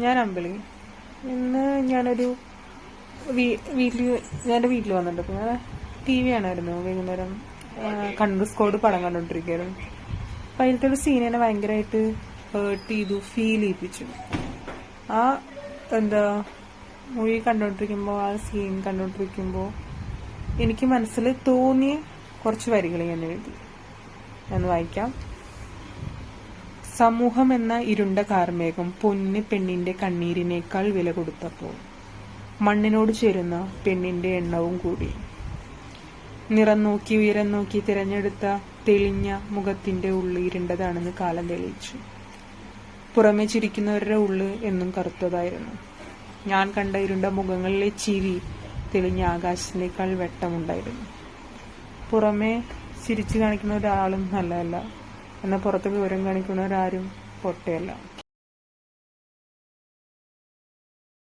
ഞാൻ അമ്പിളി. ഇന്ന് ഞാനൊരു ഞാൻ എൻ്റെ വീട്ടിൽ വന്നിട്ടുണ്ട്. അപ്പോൾ ഞാൻ TV കാണായിരുന്നു വൈകുന്നേരം. കണ്ണൂർ സ്കോഡ് പടം കണ്ടുകൊണ്ടിരിക്കുകയായിരുന്നു. അപ്പം അതിലത്തെ ഒരു സീൻ എന്നെ ഭയങ്കരമായിട്ട് ഹേർട്ട് ചെയ്തു, ഫീൽ ചെയ്യിപ്പിച്ചു. ആ മൂവി കണ്ടുകൊണ്ടിരിക്കുമ്പോൾ, ആ സീൻ കണ്ടുകൊണ്ടിരിക്കുമ്പോൾ എനിക്ക് മനസ്സിൽ തോന്നിയ കുറച്ച് വരികൾ ഞാൻ എഴുതി. ഞാൻ വായിക്കാം. സമൂഹം എന്ന ഇരുണ്ട കാർമേഘം പൊന്ന് പെണ്ണിന്റെ കണ്ണീരിനേക്കാൾ വില കൊടുത്തപ്പോൾ മണ്ണിനോട് ചേരുന്ന പെണ്ണിന്റെ എണ്ണവും കൂടി. നിറം നോക്കി ഉയരം നോക്കി തിരഞ്ഞെടുത്ത തെളിഞ്ഞ മുഖത്തിന്റെ ഉള്ളു ഇരുണ്ടതാണെന്ന് കാലം തെളിയിച്ചു. പുറമെ ചിരിക്കുന്നവരുടെ ഉള്ളു എന്നും കറുത്തതായിരുന്നു. ഞാൻ കണ്ട ഇരുണ്ട മുഖങ്ങളിലെ ചിരി തെളിഞ്ഞ ആകാശത്തിനേക്കാൾ വെട്ടമുണ്ടായിരുന്നു. പുറമെ ചിരിച്ചു കാണിക്കുന്ന ഒരാളും നല്ലതല്ല, എന്നാൽ പുറത്ത് വിവരം കാണിക്കുന്നവരാരും പൊട്ടയല്ല.